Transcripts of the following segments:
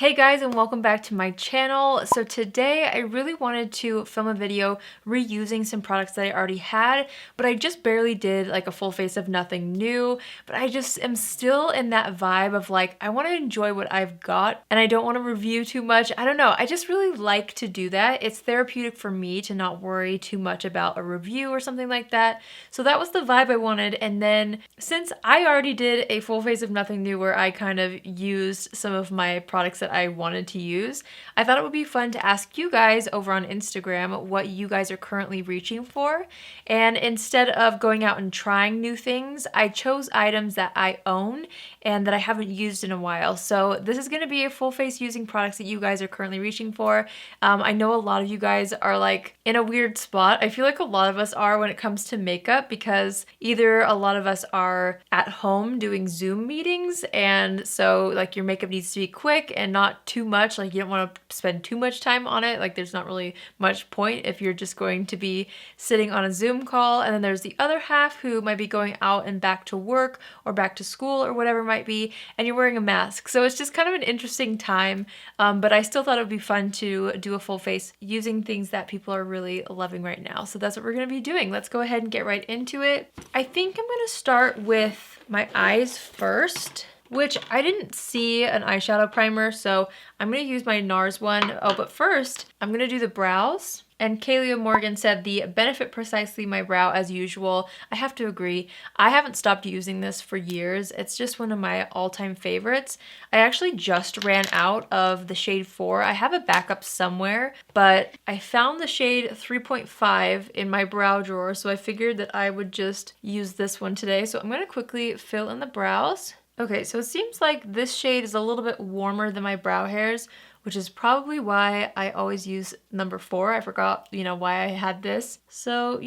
Hey guys, and welcome back to my channel. So today I really wanted to film a video reusing some products that I already had, but I just barely did like a full face of nothing new. But I just am still in that vibe of like, I want to enjoy what I've got and I don't want to review too much. I don't know, I just really like to do that. It's therapeutic for me to not worry too much about a review or something like that. So that was the vibe I wanted. And then since I already did a full face of nothing new where I kind of used some of my products that I wanted to use, I thought it would be fun to ask you guys over on Instagram what you guys are currently reaching for. And instead of going out and trying new things, I chose items that I own and that I haven't used in a while. So this is going to be a full face using products that you guys are currently reaching for. I know a lot of you guys are like in a weird spot. I feel like a lot of us are when it comes to makeup, because either a lot of us are at home doing Zoom meetings, and so like your makeup needs to be quick and not too much, like you don't want to spend too much time on it, like there's not really much point if you're just going to be sitting on a Zoom call. And then there's the other half who might be going out and back to work or back to school or whatever it might be, and you're wearing a mask. So it's just kind of an interesting time, but I still thought it would be fun to do a full face using things that people are really loving right now. So that's what we're going to be doing. Let's go ahead and get right into it. I think I'm going to start with my eyes first, which I didn't see an eyeshadow primer, so I'm going to use my NARS one. Oh, but first, I'm going to do the brows. And Kaylia Morgan said the Benefit Precisely My Brow as usual. I have to agree. I haven't stopped using this for years. It's just one of my all-time favorites. I actually just ran out of the shade 4. I have a backup somewhere, but I found the shade 3.5 in my brow drawer, so I figured that I would just use this one today. So I'm going to quickly fill in the brows. Okay, so it seems like this shade is a little bit warmer than my brow hairs, which is probably why I always use number 4. I forgot, why I had this. So,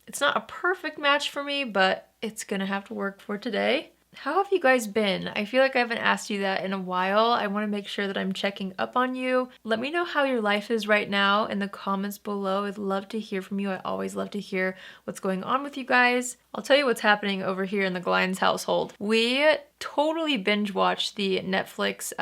it's not a perfect match for me, but it's gonna have to work for today. How have you guys been? I feel like I haven't asked you that in a while. I want to make sure that I'm checking up on you. Let me know how your life is right now in the comments below. I'd love to hear from you. I always love to hear what's going on with you guys. I'll tell you what's happening over here in the Glines household. We totally binge watched the Netflix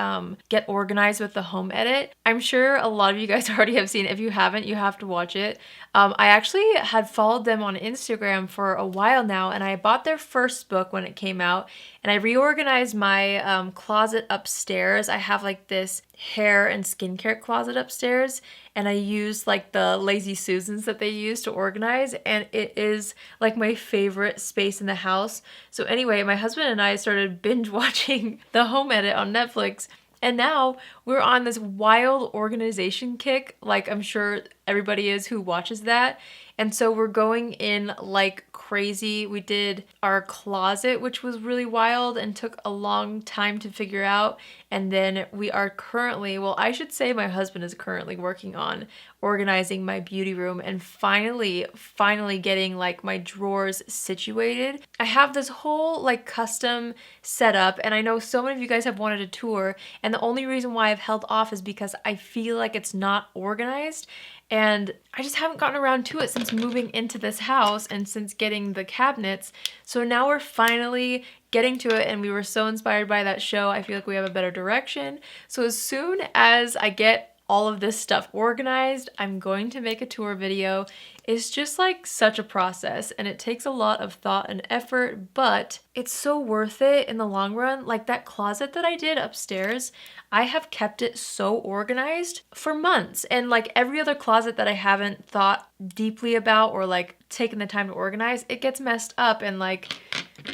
Get Organized with the Home Edit. I'm sure a lot of you guys already have seen it. If you haven't, you have to watch it. I actually had followed them on Instagram for a while now, and I bought their first book when it came out, and I reorganized my closet upstairs. I have like this hair and skincare closet upstairs, and I used like the Lazy Susans that they use to organize, and it is like my favorite space in the house. So anyway, my husband and I started binge watching The Home Edit on Netflix, and now we're on this wild organization kick, like I'm sure everybody is who watches that. And so we're going in like crazy. We did our closet, which was really wild and took a long time to figure out. And then we are currently, well, I should say my husband is currently working on organizing my beauty room and finally getting like my drawers situated. I have this whole like custom setup, and I know so many of you guys have wanted a tour, and the only reason why I've held off is because I feel like it's not organized. And I just haven't gotten around to it since moving into this house and since getting the cabinets. So now we're finally getting to it, and we were so inspired by that show. I feel like we have a better direction. So as soon as I get all of this stuff organized, I'm going to make a tour video. It's just like such a process, and it takes a lot of thought and effort, but it's so worth it in the long run. Like that closet that I did upstairs, I have kept it so organized for months, and like every other closet that I haven't thought deeply about or like taken the time to organize, it gets messed up and like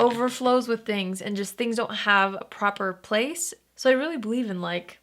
overflows with things, and just things don't have a proper place. So I really believe in like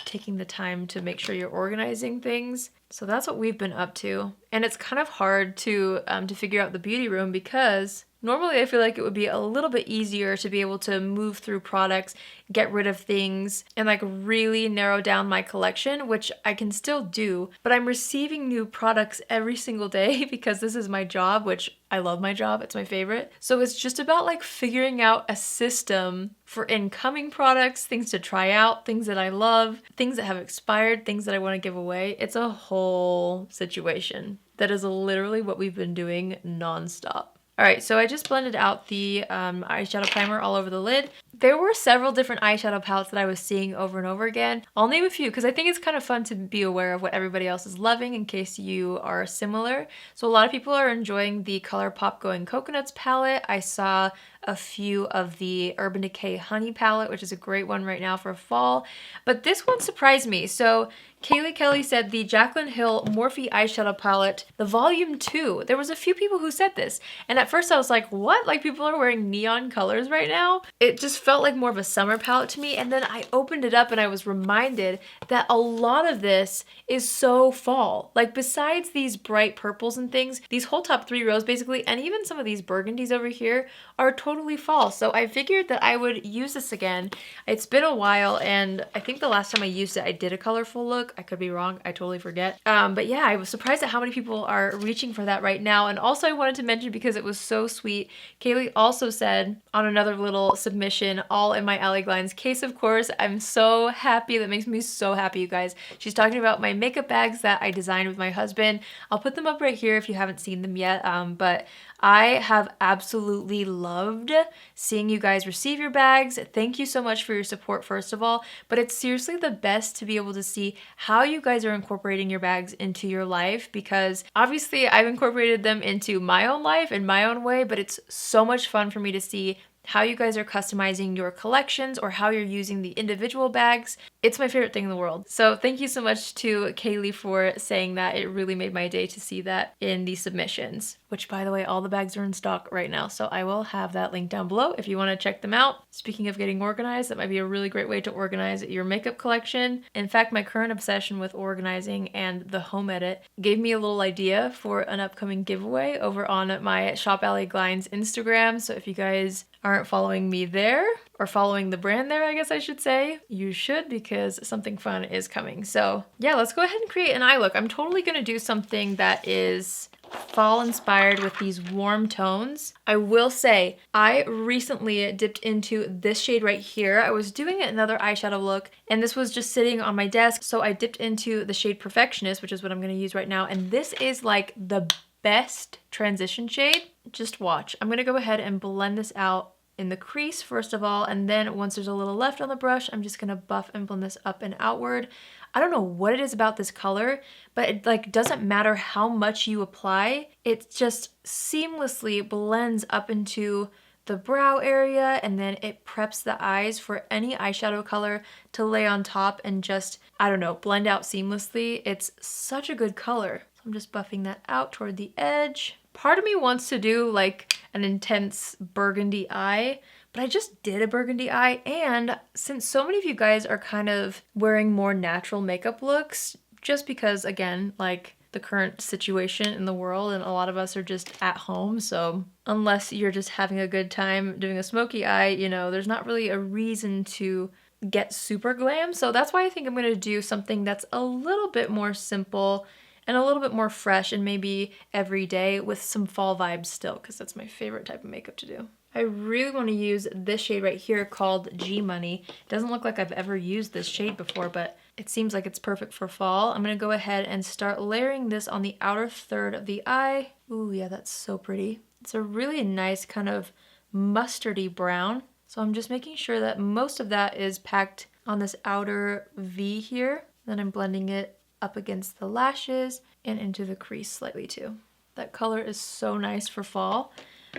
taking the time to make sure you're organizing things. So that's what we've been up to. And it's kind of hard to figure out the beauty room, because normally I feel like it would be a little bit easier to be able to move through products, get rid of things, and like really narrow down my collection, which I can still do. But I'm receiving new products every single day because this is my job, which I love my job. It's my favorite. So it's just about like figuring out a system for incoming products, things to try out, things that I love, things that have expired, things that I want to give away. It's a whole situation. That is literally what we've been doing nonstop. Alright, so I just blended out the eyeshadow primer all over the lid. There were several different eyeshadow palettes that I was seeing over and over again. I'll name a few because I think it's kind of fun to be aware of what everybody else is loving in case you are similar. So a lot of people are enjoying the ColourPop Going Coconuts palette. I saw a few of the Urban Decay Honey palette, which is a great one right now for fall. But this one surprised me. So Kaylee Kelly said the Jaclyn Hill Morphe eyeshadow palette, the volume 2. There was a few people who said this. And at first I was like, what? Like people are wearing neon colors right now? It just felt like more of a summer palette to me. And then I opened it up and I was reminded that a lot of this is so fall. Like besides these bright purples and things, these whole top 3 rows basically, and even some of these burgundies over here are totally fall. So I figured that I would use this again. It's been a while and I think the last time I used it, I did a colorful look. I could be wrong. I totally forget. But yeah, I was surprised at how many people are reaching for that right now. And also I wanted to mention because it was so sweet, Kaylee also said on another little submission, all in my Allie Glines case, of course. I'm so happy. That makes me so happy, you guys. She's talking about my makeup bags that I designed with my husband. I'll put them up right here if you haven't seen them yet. But I have absolutely loved seeing you guys receive your bags. Thank you so much for your support, first of all, but it's seriously the best to be able to see how you guys are incorporating your bags into your life, because obviously I've incorporated them into my own life in my own way, but it's so much fun for me to see how you guys are customizing your collections or how you're using the individual bags. It's my favorite thing in the world. So thank you so much to Kaylee for saying that. It really made my day to see that in the submissions, which by the way, all the bags are in stock right now. So I will have that link down below if you want to check them out. Speaking of getting organized, that might be a really great way to organize your makeup collection. In fact, my current obsession with organizing and the home edit gave me a little idea for an upcoming giveaway over on my Shop Allie Glines Instagram. So if you guys aren't following me there, or following the brand there, I guess I should say, you should, because something fun is coming. So yeah, let's go ahead and create an eye look. I'm totally gonna do something that is fall inspired with these warm tones. I will say, I recently dipped into this shade right here. I was doing another eyeshadow look and this was just sitting on my desk. So I dipped into the shade Perfectionist, which is what I'm gonna use right now. And this is like the best transition shade. Just watch. I'm gonna go ahead and blend this out in the crease first of all, and then once there's a little left on the brush, I'm just gonna buff and blend this up and outward. I don't know what it is about this color, but it like doesn't matter how much you apply, it just seamlessly blends up into the brow area, and then it preps the eyes for any eyeshadow color to lay on top and just, I don't know, blend out seamlessly. It's such a good color. So I'm just buffing that out toward the edge. Part of me wants to do like an intense burgundy eye, but I just did a burgundy eye, and since so many of you guys are kind of wearing more natural makeup looks, just because again, like the current situation in the world and a lot of us are just at home, so unless you're just having a good time doing a smoky eye, you know, there's not really a reason to get super glam. So that's why I think I'm gonna do something that's a little bit more simple and a little bit more fresh and maybe everyday with some fall vibes still, because that's my favorite type of makeup to do. I really want to use this shade right here called G Money. It doesn't look like I've ever used this shade before, but it seems like it's perfect for fall. I'm going to go ahead and start layering this on the outer third of the eye. Ooh, yeah, that's so pretty. It's a really nice kind of mustardy brown. So I'm just making sure that most of that is packed on this outer V here. Then I'm blending it up against the lashes and into the crease slightly too. That color is so nice for fall.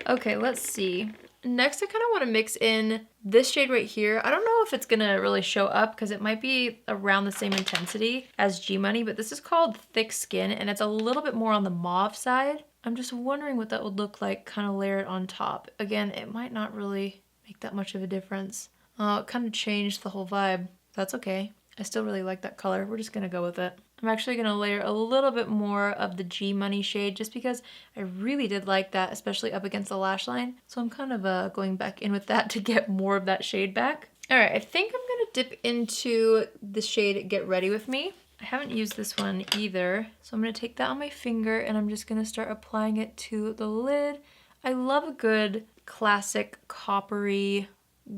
Okay, let's see. Next, I kind of want to mix in this shade right here. I don't know if it's gonna really show up because it might be around the same intensity as G Money, but this is called Thick Skin and it's a little bit more on the mauve side. I'm just wondering what that would look like, kind of layer it on top. Again, it might not really make that much of a difference. It kind of changed the whole vibe. That's okay. I still really like that color. We're just gonna go with it. I'm actually gonna layer a little bit more of the G Money shade just because I really did like that, especially up against the lash line. So I'm kind of going back in with that to get more of that shade back. All right, I think I'm gonna dip into the shade Get Ready With Me. I haven't used this one either. So I'm gonna take that on my finger and I'm just gonna start applying it to the lid. I love a good classic coppery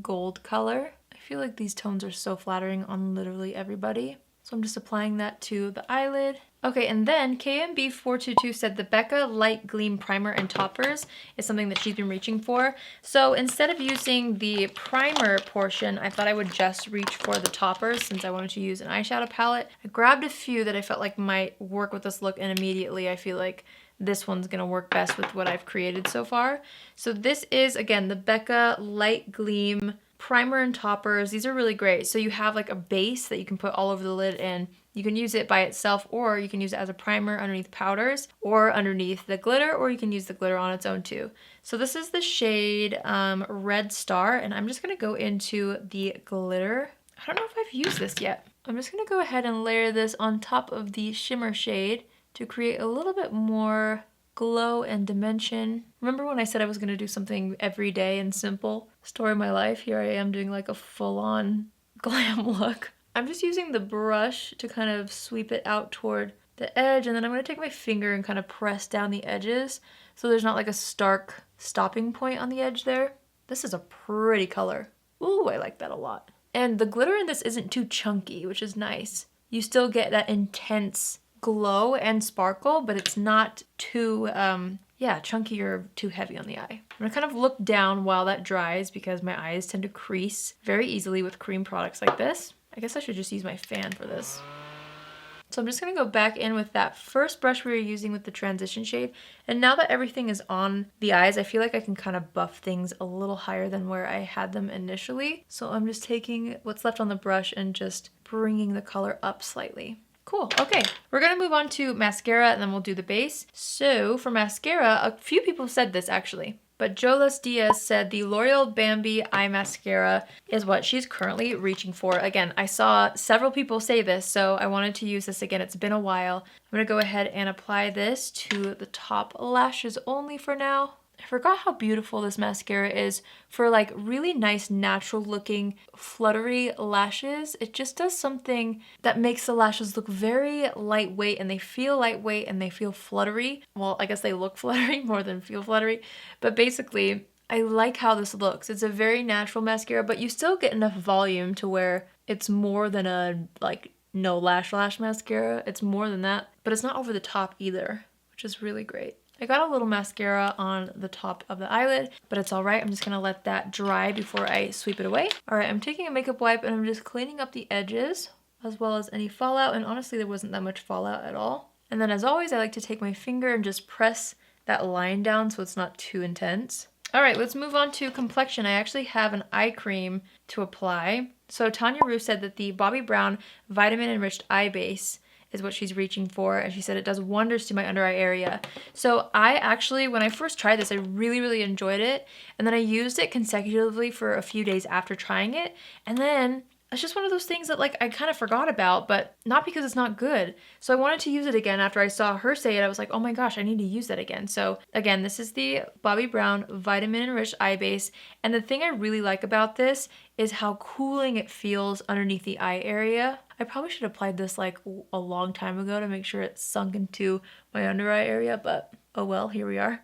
gold color. I feel like these tones are so flattering on literally everybody. So I'm just applying that to the eyelid. Okay, and then KMB422 said the Becca Light Gleam Primer and Toppers is something that she's been reaching for. So instead of using the primer portion, I thought I would just reach for the toppers since I wanted to use an eyeshadow palette. I grabbed a few that I felt like might work with this look, and immediately I feel like this one's gonna work best with what I've created so far. So this is, again, the Becca Light Gleam Primer and Toppers. These are really great. So you have like a base that you can put all over the lid, and you can use it by itself, or you can use it as a primer underneath powders or underneath the glitter, or you can use the glitter on its own too. So this is the shade Red Star, and I'm just gonna go into the glitter. I don't know if I've used this yet. I'm just gonna go ahead and layer this on top of the shimmer shade to create a little bit more glow and dimension. Remember when I said I was gonna do something everyday and simple? Story of my life. Here I am doing like a full-on glam look. I'm just using the brush to kind of sweep it out toward the edge, and then I'm gonna take my finger and kind of press down the edges so there's not like a stark stopping point on the edge there. This is a pretty color. Ooh, I like that a lot. And the glitter in this isn't too chunky, which is nice. You still get that intense glow and sparkle, but it's not too chunky or too heavy on the eye. I'm gonna kind of look down while that dries because my eyes tend to crease very easily with cream products like this. I guess I should just use my fan for this. So I'm just gonna go back in with that first brush we were using with the transition shade. And now that everything is on the eyes, I feel like I can kind of buff things a little higher than where I had them initially. So I'm just taking what's left on the brush and just bringing the color up slightly. Cool, okay. We're gonna move on to mascara and then we'll do the base. So for mascara, a few people said this actually, but Jolas Diaz said the L'Oreal Bambi Eye Mascara is what she's currently reaching for. Again, I saw several people say this, so I wanted to use this again. It's been a while. I'm gonna go ahead and apply this to the top lashes only for now. I forgot how beautiful this mascara is for like really nice natural looking fluttery lashes. It just does something that makes the lashes look very lightweight, and they feel lightweight and they feel fluttery. Well, I guess they look fluttery more than feel fluttery, but basically I like how this looks. It's a very natural mascara, but you still get enough volume to where it's more than a like no lash mascara. It's more than that, but it's not over the top either, which is really great. I got a little mascara on the top of the eyelid, but it's all right. I'm just gonna let that dry before I sweep it away. All right, I'm taking a makeup wipe and I'm just cleaning up the edges as well as any fallout, and honestly there wasn't that much fallout at all. And then as always, I like to take my finger and just press that line down so it's not too intense. All right, let's move on to complexion. I actually have an eye cream to apply. So Tanya Rue said that the Bobbi Brown Vitamin Enriched Eye Base is what she's reaching for, and she said it does wonders to my under eye area. So I actually, when I first tried this, I really enjoyed it, and then I used it consecutively for a few days after trying it, and then it's just one of those things that like I kind of forgot about, but not because it's not good. So I wanted to use it again after I saw her say it. I was like, oh my gosh, I need to use that again. So again, this is the Bobbi Brown Vitamin Enriched Eye Base, and the thing I really like about this is how cooling it feels underneath the eye area. I probably should have applied this like a long time ago to make sure it sunk into my under eye area, but oh well, here we are.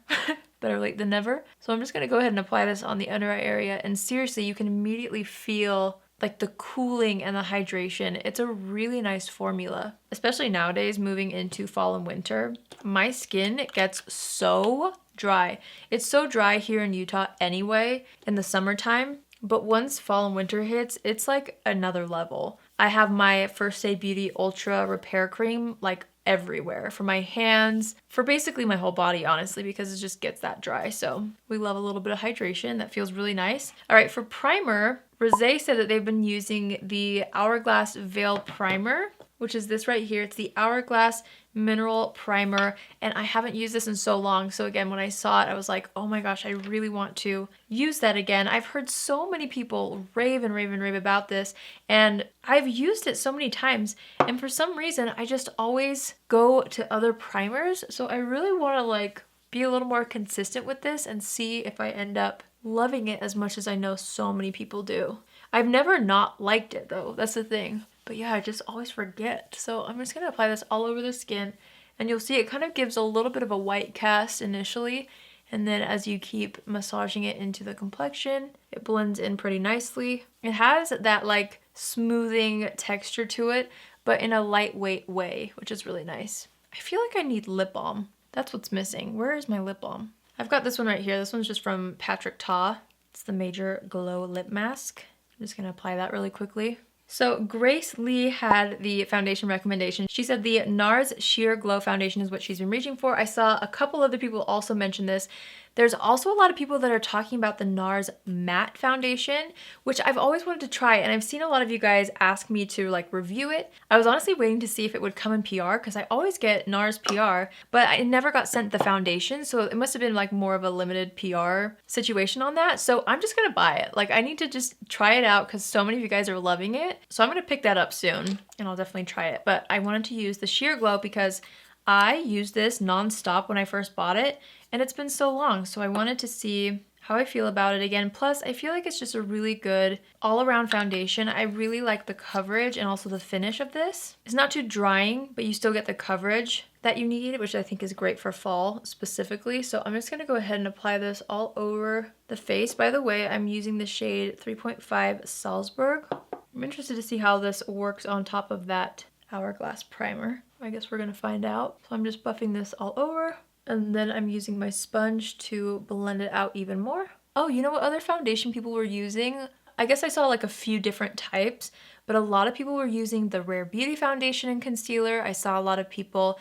Better late than never. So I'm just gonna go ahead and apply this on the under eye area, and seriously, you can immediately feel like the cooling and the hydration. It's a really nice formula, especially nowadays moving into fall and winter. My skin gets so dry. It's so dry here in Utah anyway in the summertime, but once fall and winter hits, it's like another level. I have my First Aid Beauty Ultra Repair Cream like everywhere, for my hands, for basically my whole body, honestly, because it just gets that dry. So we love a little bit of hydration. That feels really nice. All right, for primer, Rosé said that they've been using the Hourglass Veil Primer, which is this right here. It's the Hourglass Mineral Primer, and I haven't used this in so long. So again, when I saw it, I was like, oh my gosh, I really want to use that again. I've heard so many people rave about this, and I've used it so many times, and for some reason, I just always go to other primers. So I really want to like be a little more consistent with this and see if I end up loving it as much as I know so many people do. I've never not liked it though, that's the thing. But yeah, I just always forget. So I'm just gonna apply this all over the skin, and you'll see it kind of gives a little bit of a white cast initially, and then as you keep massaging it into the complexion, it blends in pretty nicely. It has that like smoothing texture to it, but in a lightweight way, which is really nice. I feel like I need lip balm. That's what's missing. Where is my lip balm? I've got this one right here. This one's just from Patrick Ta. It's the Major Glow Lip Mask. I'm just gonna apply that really quickly. So Grace Lee had the foundation recommendation. She said the NARS Sheer Glow Foundation is what she's been reaching for. I saw a couple other people also mention this. There's also a lot of people that are talking about the NARS Matte Foundation, which I've always wanted to try, and I've seen a lot of you guys ask me to like review it. I was honestly waiting to see if it would come in PR because I always get NARS PR, but I never got sent the foundation, so it must have been like more of a limited PR situation on that. So I'm just gonna buy it. Like I need to just try it out because so many of you guys are loving it. So I'm gonna pick that up soon and I'll definitely try it. But I wanted to use the Sheer Glow because I used this non-stop when I first bought it, and it's been so long, so I wanted to see how I feel about it again. Plus, I feel like it's just a really good all-around foundation. I really like the coverage and also the finish of this. It's not too drying, but you still get the coverage that you need, which I think is great for fall specifically. So I'm just gonna go ahead and apply this all over the face. By the way, I'm using the shade 3.5 Salzburg. I'm interested to see how this works on top of that Hourglass primer. I guess we're gonna find out. So I'm just buffing this all over, and then I'm using my sponge to blend it out even more. Oh, you know what other foundation people were using? I guess I saw like a few different types, but a lot of people were using the Rare Beauty foundation and concealer. I saw a lot of people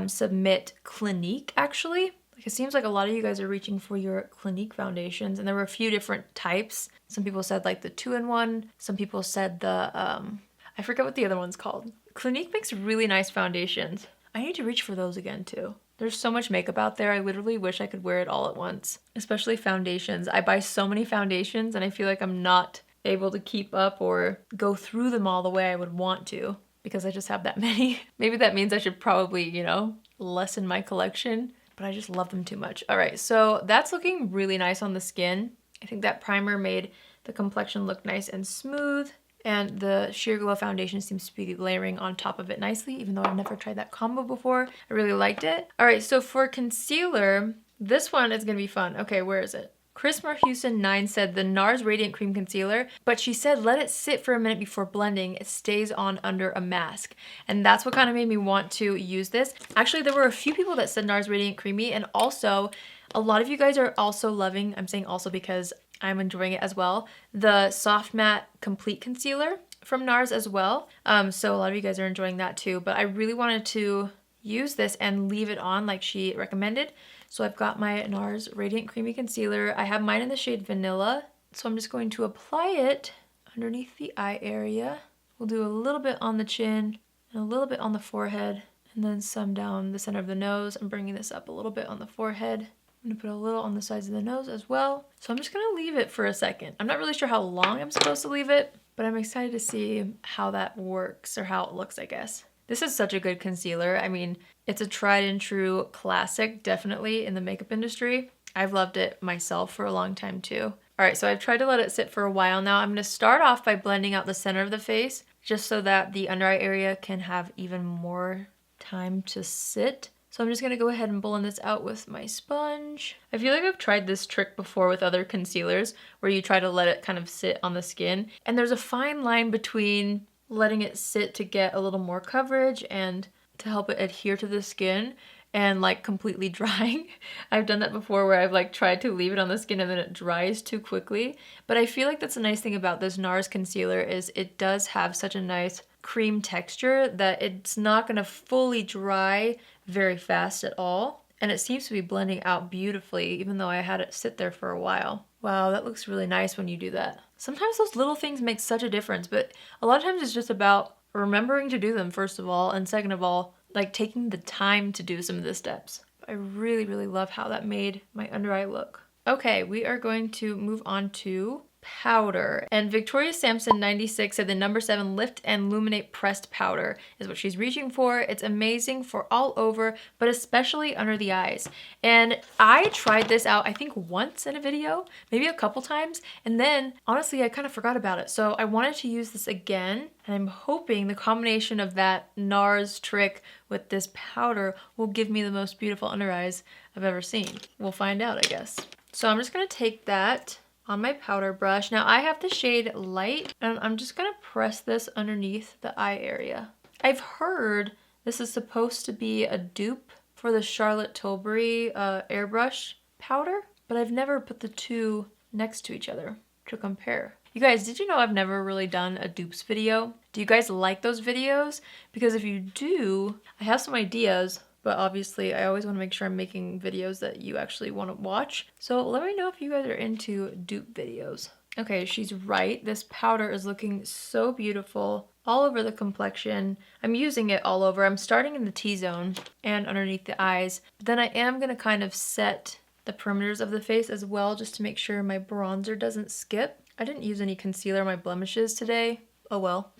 submit Clinique actually. Like it seems like a lot of you guys are reaching for your Clinique foundations, and there were a few different types. Some people said like the 2-in-1. Some people said the, I forget what the other one's called. Clinique makes really nice foundations. I need to reach for those again too. There's so much makeup out there. I literally wish I could wear it all at once, especially foundations. I buy so many foundations and I feel like I'm not able to keep up or go through them all the way I would want to because I just have that many. Maybe that means I should probably, you know, lessen my collection, but I just love them too much. All right, so that's looking really nice on the skin. I think that primer made the complexion look nice and smooth. And the Sheer Glow foundation seems to be layering on top of it nicely, even though I've never tried that combo before. I really liked it. All right, so for concealer, this one is gonna be fun. Okay, where is it? Chris Houston 9 said the NARS Radiant Cream Concealer, but she said let it sit for a minute before blending. It stays on under a mask. And that's what kind of made me want to use this. Actually, there were a few people that said NARS Radiant Creamy, and also a lot of you guys are also loving, I'm saying also because I'm enjoying it as well, the Soft Matte Complete Concealer from NARS as well. So a lot of you guys are enjoying that too, but I really wanted to use this and leave it on like she recommended. So I've got my NARS Radiant Creamy Concealer. I have mine in the shade Vanilla. So I'm just going to apply it underneath the eye area. We'll do a little bit on the chin and a little bit on the forehead, and then some down the center of the nose. I'm bringing this up a little bit on the forehead. I'm gonna put a little on the sides of the nose as well. So I'm just gonna leave it for a second. I'm not really sure how long I'm supposed to leave it, but I'm excited to see how that works, or how it looks, I guess. This is such a good concealer. I mean, it's a tried and true classic, definitely in the makeup industry. I've loved it myself for a long time too. All right, so I've tried to let it sit for a while now. I'm gonna start off by blending out the center of the face, just so that the under eye area can have even more time to sit. So I'm just gonna go ahead and blend this out with my sponge. I feel like I've tried this trick before with other concealers where you try to let it kind of sit on the skin. And there's a fine line between letting it sit to get a little more coverage and to help it adhere to the skin and like completely drying. I've done that before where I've like tried to leave it on the skin and then it dries too quickly. But I feel like that's a nice thing about this NARS concealer is it does have such a nice cream texture that it's not gonna fully dry very fast at all. And it seems to be blending out beautifully even though I had it sit there for a while. Wow, that looks really nice when you do that. Sometimes those little things make such a difference, but a lot of times it's just about remembering to do them first of all, and second of all, like taking the time to do some of the steps. I really, really love how that made my under eye look. Okay, we are going to move on to powder. And Victoria Sampson 96 said the number 7 Lift and Illuminate Pressed Powder is what she's reaching for. It's amazing for all over, but especially under the eyes. And I tried this out, I think once in a video, maybe a couple times, and then honestly I kind of forgot about it. So I wanted to use this again, and I'm hoping the combination of that NARS trick with this powder will give me the most beautiful under eyes I've ever seen. We'll find out, I guess. So I'm just gonna take that on my powder brush. Now I have the shade Light, and I'm just gonna press this underneath the eye area. I've heard this is supposed to be a dupe for the Charlotte Tilbury airbrush powder, but I've never put the two next to each other to compare. You guys, did you know I've never really done a dupes video? Do you guys like those videos? Because if you do, I have some ideas, but obviously I always want to make sure I'm making videos that you actually want to watch. So let me know if you guys are into dupe videos. Okay, she's right. This powder is looking so beautiful all over the complexion. I'm using it all over. I'm starting in the T-zone and underneath the eyes. But then I am going to kind of set the perimeters of the face as well, just to make sure my bronzer doesn't skip. I didn't use any concealer on my blemishes today. Oh well.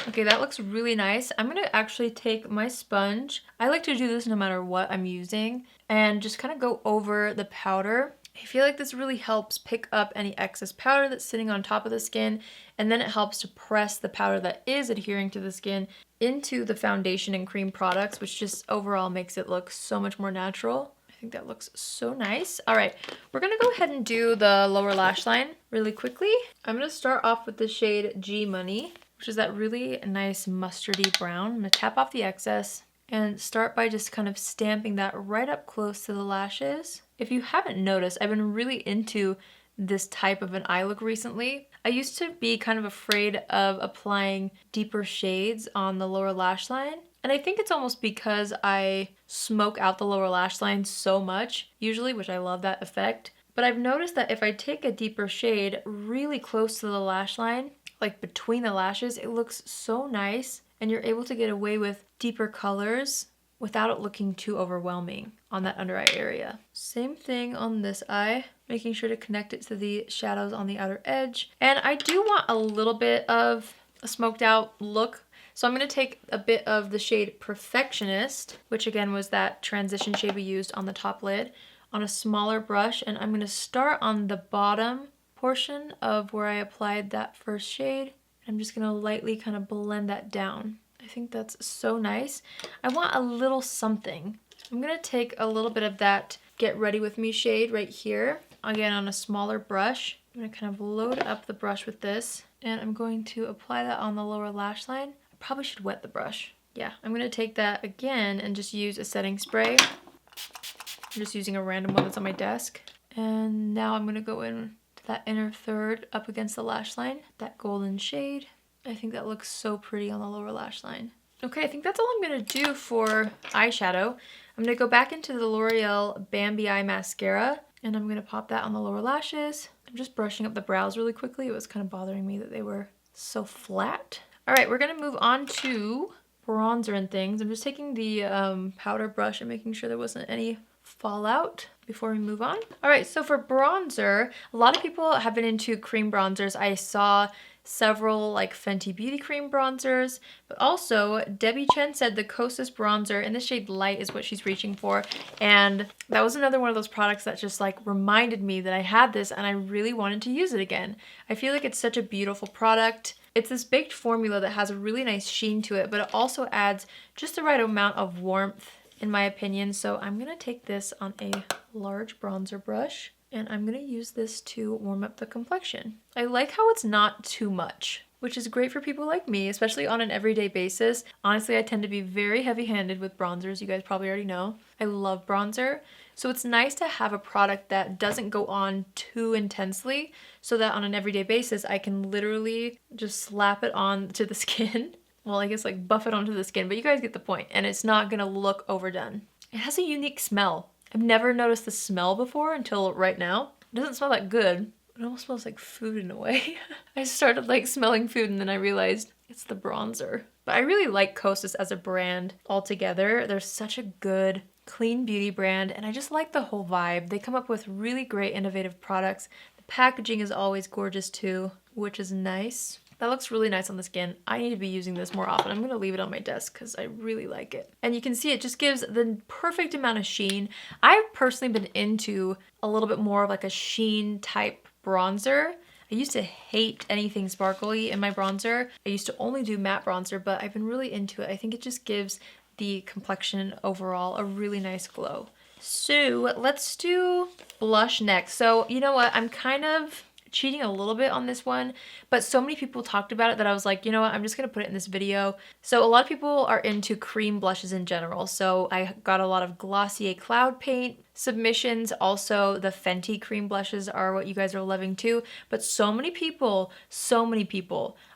Okay, that looks really nice. I'm gonna actually take my sponge. I like to do this no matter what I'm using, and just kind of go over the powder. I feel like this really helps pick up any excess powder that's sitting on top of the skin, and then it helps to press the powder that is adhering to the skin into the foundation and cream products, which just overall makes it look so much more natural. I think that looks so nice. All right, we're gonna go ahead and do the lower lash line really quickly. I'm gonna start off with the shade G Money, which is that really nice mustardy brown. I'm gonna tap off the excess and start by just kind of stamping that right up close to the lashes. If you haven't noticed, I've been really into this type of an eye look recently. I used to be kind of afraid of applying deeper shades on the lower lash line. And I think it's almost because I smoke out the lower lash line so much, usually, which I love that effect. But I've noticed that if I take a deeper shade really close to the lash line, like between the lashes, it looks so nice, and you're able to get away with deeper colors without it looking too overwhelming on that under eye area. Same thing on this eye, making sure to connect it to the shadows on the outer edge. And I do want a little bit of a smoked out look. So I'm going to take a bit of the shade Perfectionist, which again was that transition shade we used on the top lid, on a smaller brush, and I'm going to start on the bottom portion of where I applied that first shade. I'm just going to lightly kind of blend that down. I think that's so nice. I want a little something. I'm going to take a little bit of that Get Ready With Me shade right here, again on a smaller brush. I'm going to kind of load up the brush with this, and I'm going to apply that on the lower lash line. Probably should wet the brush. Yeah, I'm gonna take that again and just use a setting spray. I'm just using a random one that's on my desk. And now I'm gonna go in to that inner third up against the lash line, that golden shade. I think that looks so pretty on the lower lash line. Okay, I think that's all I'm gonna do for eyeshadow. I'm gonna go back into the L'Oreal Bambi Eye Mascara, and I'm gonna pop that on the lower lashes. I'm just brushing up the brows really quickly. It was kind of bothering me that they were so flat. All right, we're gonna move on to bronzer and things. I'm just taking the powder brush and making sure there wasn't any fallout before we move on. All right, so for bronzer, a lot of people have been into cream bronzers. I saw several like Fenty Beauty cream bronzers, but also Debbie Chen said the Kosas bronzer in the shade Light is what she's reaching for. And that was another one of those products that just like reminded me that I had this and I really wanted to use it again. I feel like it's such a beautiful product. It's this baked formula that has a really nice sheen to it, but it also adds just the right amount of warmth in my opinion. So I'm gonna take this on a large bronzer brush and I'm gonna use this to warm up the complexion. I like how it's not too much, which is great for people like me, especially on an everyday basis. Honestly, I tend to be very heavy-handed with bronzers. You guys probably already know. I love bronzer. So it's nice to have a product that doesn't go on too intensely so that on an everyday basis, I can literally just slap it on to the skin. Well, I guess like buff it onto the skin, but you guys get the point. And it's not gonna look overdone. It has a unique smell. I've never noticed the smell before until right now. It doesn't smell that good. It almost smells like food in a way. I started like smelling food and then I realized it's the bronzer. But I really like Kosas as a brand altogether. They're such a good, clean beauty brand and I just like the whole vibe. They come up with really great innovative products. The packaging is always gorgeous too, which is nice. That looks really nice on the skin. I need to be using this more often. I'm going to leave it on my desk because I really like it. And you can see it just gives the perfect amount of sheen. I've personally been into a little bit more of like a sheen type bronzer. I used to hate anything sparkly in my bronzer. I used to only do matte bronzer, but I've been really into it. I think it just gives the complexion overall a really nice glow. So let's do blush next. So you know what? I'm kind of cheating a little bit on this one, but so many people talked about it that I was like, you know what, I'm just gonna put it in this video. So a lot of people are into cream blushes in general. So I got a lot of Glossier Cloud Paint submissions. Also, the Fenty cream blushes are what you guys are loving too. But so many people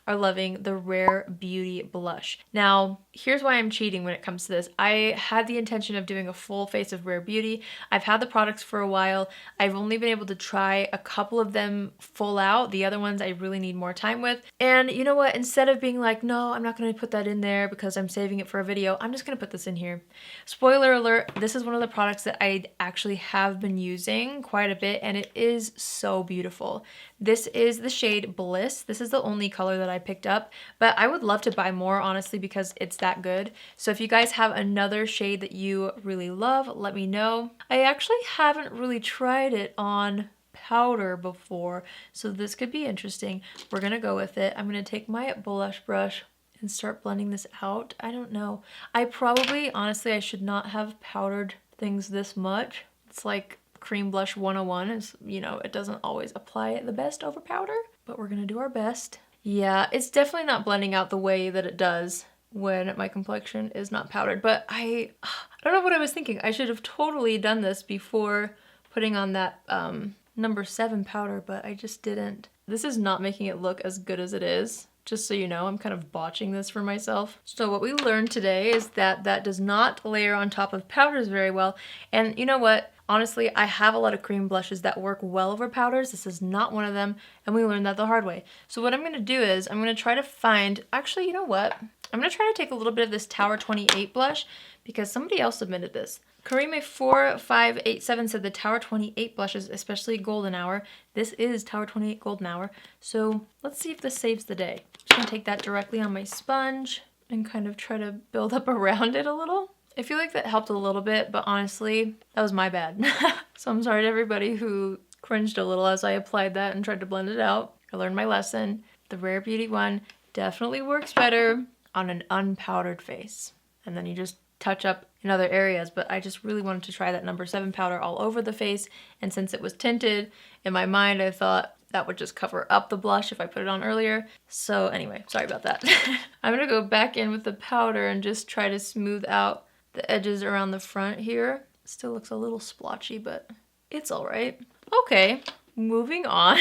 are loving the Rare Beauty blush. Now, here's why I'm cheating when it comes to this. I had the intention of doing a full face of Rare Beauty. I've had the products for a while. I've only been able to try a couple of them full out. The other ones I really need more time with. And you know what? Instead of being like, no, I'm not going to put that in there because I'm saving it for a video, I'm just going to put this in here. Spoiler alert, this is one of the products that I actually have been using quite a bit, and it is so beautiful. This is the shade Bliss. This is the only color that I picked up, but I would love to buy more, honestly, because it's that good. So if you guys have another shade that you really love, let me know. I actually haven't really tried it on powder before, so this could be interesting. We're gonna go with it. I'm gonna take my blush brush and start blending this out. I don't know. I probably, honestly, I should not have powdered things this much. It's like cream blush 101 is, you know, it doesn't always apply it the best over powder, but we're gonna do our best. Yeah, it's definitely not blending out the way that it does when my complexion is not powdered, but I don't know what I was thinking. I should have totally done this before putting on that number 7 powder, but I just didn't. This is not making it look as good as it is. Just so you know, I'm kind of botching this for myself. So what we learned today is that that does not layer on top of powders very well. And you know what? Honestly, I have a lot of cream blushes that work well over powders. This is not one of them, and we learned that the hard way. So what I'm gonna do is I'm gonna try to find, actually, you know what? I'm gonna try to take a little bit of this Tower 28 blush because somebody else submitted this. Karime4587 said the Tower 28 blushes, especially Golden Hour. This is Tower 28 Golden Hour. So let's see if this saves the day. I'm just gonna take that directly on my sponge and kind of try to build up around it a little. I feel like that helped a little bit, but honestly, that was my bad. So I'm sorry to everybody who cringed a little as I applied that and tried to blend it out. I learned my lesson. The Rare Beauty one definitely works better on an unpowdered face. And then you just touch up in other areas, but I just really wanted to try that number 7 powder all over the face, and since it was tinted, in my mind I thought that would just cover up the blush if I put it on earlier. So anyway, sorry about that. I'm gonna go back in with the powder and just try to smooth out the edges around the front here. Still looks a little splotchy, but it's all right. Okay, moving on.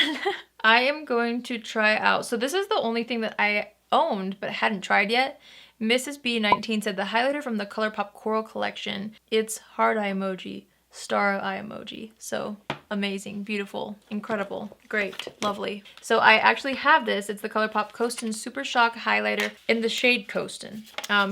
I am going to try out, so this is the only thing that I owned but hadn't tried yet. Mrs. B19 said the highlighter from the ColourPop Coral collection. It's heart eye emoji, star eye emoji. So amazing, beautiful, incredible, great, lovely. So I actually have this. It's the ColourPop Coastin' Super Shock highlighter in the shade Coastin'.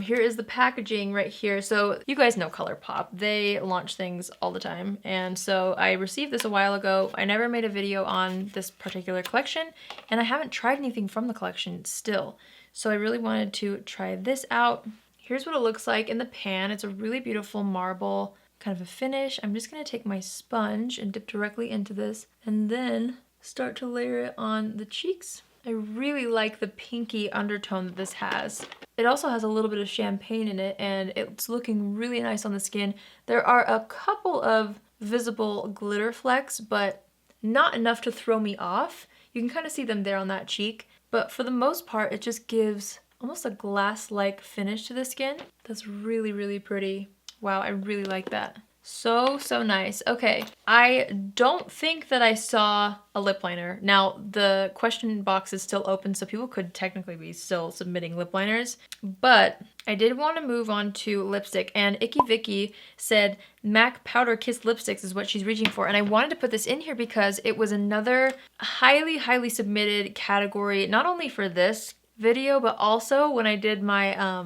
Here is the packaging right here. So you guys know ColourPop. They launch things all the time. And so I received this a while ago. I never made a video on this particular collection, and I haven't tried anything from the collection still. So I really wanted to try this out. Here's what it looks like in the pan. It's a really beautiful marble kind of a finish. I'm just gonna take my sponge and dip directly into this and then start to layer it on the cheeks. I really like the pinky undertone that this has. It also has a little bit of champagne in it, and it's looking really nice on the skin. There are a couple of visible glitter flecks, but not enough to throw me off. You can kind of see them there on that cheek. But for the most part, it just gives almost a glass-like finish to the skin. That's really, really pretty. Wow, I really like that. So, so nice. Okay, I don't think that I saw a lip liner. Now, the question box is still open, so people could technically be still submitting lip liners. But I did want to move on to lipstick, and Icky Vicky said MAC Powder Kiss Lipsticks is what she's reaching for. And I wanted to put this in here because it was another highly, highly submitted category, not only for this video, but also when I did my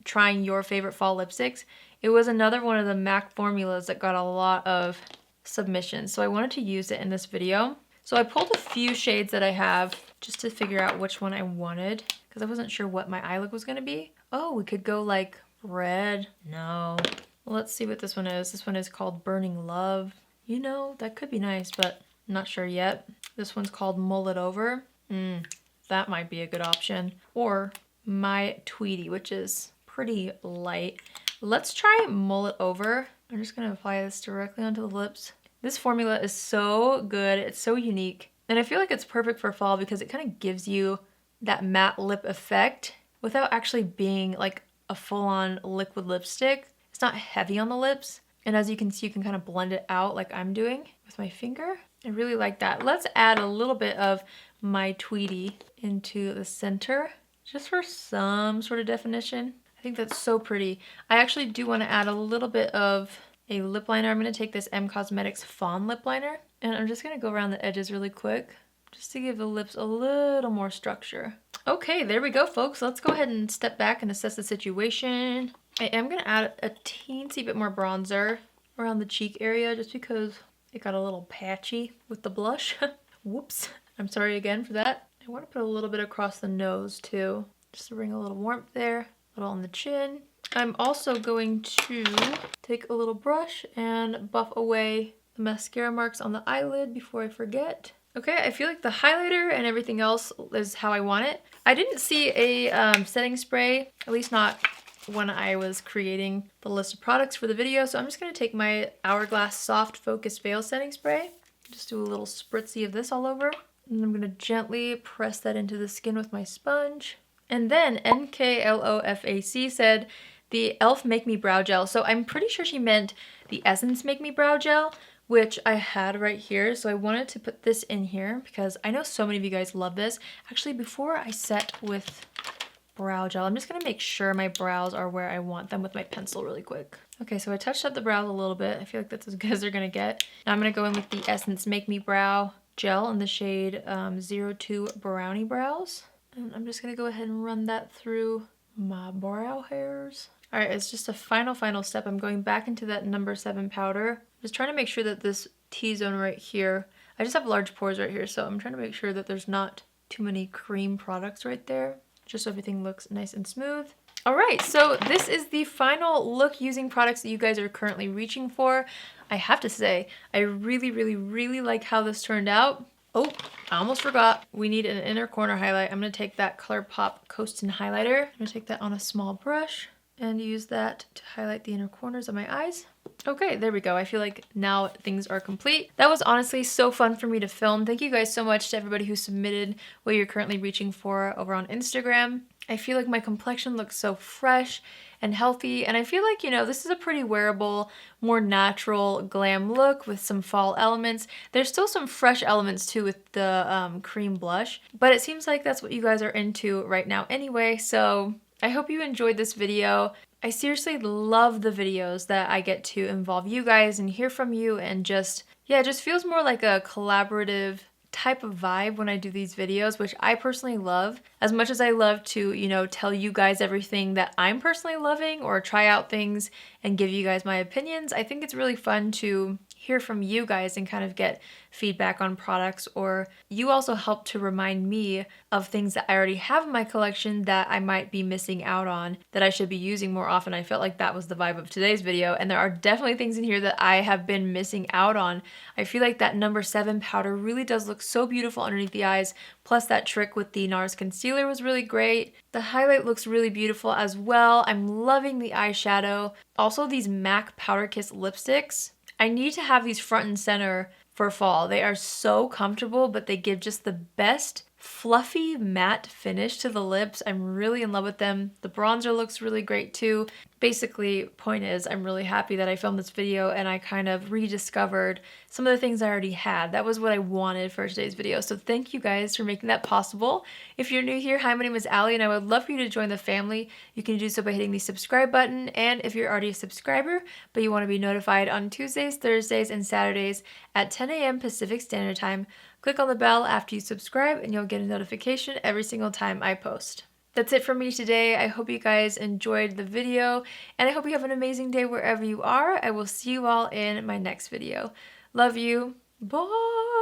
trying your favorite fall lipsticks. It was another one of the MAC formulas that got a lot of submissions, so I wanted to use it in this video. So I pulled a few shades that I have just to figure out which one I wanted, because I wasn't sure what my eye look was going to be. Oh, we could go like red. No. Well, let's see what this one is. This one is called Burning Love. You know, that could be nice, but I'm not sure yet. This one's called Mull It Over. That might be a good option. Or My Tweety, which is pretty light. Let's try Mull It Over. I'm just gonna apply this directly onto the lips. This formula is so good. It's so unique. And I feel like it's perfect for fall because it kind of gives you that matte lip effect without actually being like a full-on liquid lipstick. It's not heavy on the lips. And as you can see, you can kind of blend it out like I'm doing with my finger. I really like that. Let's add a little bit of my Tweety into the center just for some sort of definition. I think that's so pretty. I actually do want to add a little bit of a lip liner. I'm going to take this M Cosmetics Fawn lip liner and I'm just going to go around the edges really quick just to give the lips a little more structure. Okay, there we go, folks. Let's go ahead and step back and assess the situation. I am going to add a teensy bit more bronzer around the cheek area just because it got a little patchy with the blush. Whoops. I'm sorry again for that. I want to put a little bit across the nose too, just to bring a little warmth there, a little on the chin. I'm also going to take a little brush and buff away the mascara marks on the eyelid before I forget. Okay, I feel like the highlighter and everything else is how I want it. I didn't see a setting spray, at least not when I was creating the list of products for the video, so I'm just going to take my Hourglass Soft Focus Veil Setting Spray. Just do a little spritzy of this all over. And I'm going to gently press that into the skin with my sponge. And then NKLOFAC said, the e.l.f. Make Me Brow Gel. So I'm pretty sure she meant the Essence Make Me Brow Gel, which I had right here. So I wanted to put this in here because I know so many of you guys love this. Actually, before I set with brow gel, I'm just going to make sure my brows are where I want them with my pencil really quick. Okay, so I touched up the brows a little bit. I feel like that's as good as they're going to get. Now I'm going to go in with the Essence Make Me Brow Gel in the shade 02 Brownie Brows. And I'm just going to go ahead and run that through my brow hairs. All right, it's just a final step. I'm going back into that number 7 powder. Just trying to make sure that this T-zone right here, I just have large pores right here, so I'm trying to make sure that there's not too many cream products right there, just so everything looks nice and smooth. All right, so this is the final look using products that you guys are currently reaching for. I have to say, I really like how this turned out. Oh, I almost forgot. We need an inner corner highlight. I'm gonna take that ColourPop Coastin' highlighter. I'm gonna take that on a small brush and use that to highlight the inner corners of my eyes. Okay, there we go. I feel like now things are complete. That was honestly so fun for me to film. Thank you guys so much to everybody who submitted what you're currently reaching for over on Instagram. I feel like my complexion looks so fresh and healthy, and I feel like, you know, this is a pretty wearable, more natural glam look with some fall elements. There's still some fresh elements too with the cream blush, but it seems like that's what you guys are into right now anyway, so I hope you enjoyed this video. I seriously love the videos that I get to involve you guys and hear from you, and just, yeah, it just feels more like a collaborative type of vibe when I do these videos, which I personally love. As much as I love to, you know, tell you guys everything that I'm personally loving or try out things and give you guys my opinions, I think it's really fun to hear from you guys and kind of get feedback on products, or you also help to remind me of things that I already have in my collection that I might be missing out on that I should be using more often. I felt like that was the vibe of today's video, and there are definitely things in here that I have been missing out on. I feel like that number 7 powder really does look so beautiful underneath the eyes, plus that trick with the NARS concealer was really great. The highlight looks really beautiful as well. I'm loving the eyeshadow. Also, these MAC Powder Kiss lipsticks, I need to have these front and center for fall. They are so comfortable, but they give just the best fluffy matte finish to the lips. I'm really in love with them. The bronzer looks really great too. Basically, point is, I'm really happy that I filmed this video and I kind of rediscovered some of the things I already had. That was what I wanted for today's video. So thank you guys for making that possible. If you're new here, hi, my name is Allie and I would love for you to join the family. You can do so by hitting the subscribe button. And if you're already a subscriber, but you want to be notified on Tuesdays, Thursdays, and Saturdays at 10 a.m. Pacific Standard Time, click on the bell after you subscribe and you'll get a notification every single time I post. That's it for me today. I hope you guys enjoyed the video and I hope you have an amazing day wherever you are. I will see you all in my next video. Love you. Bye.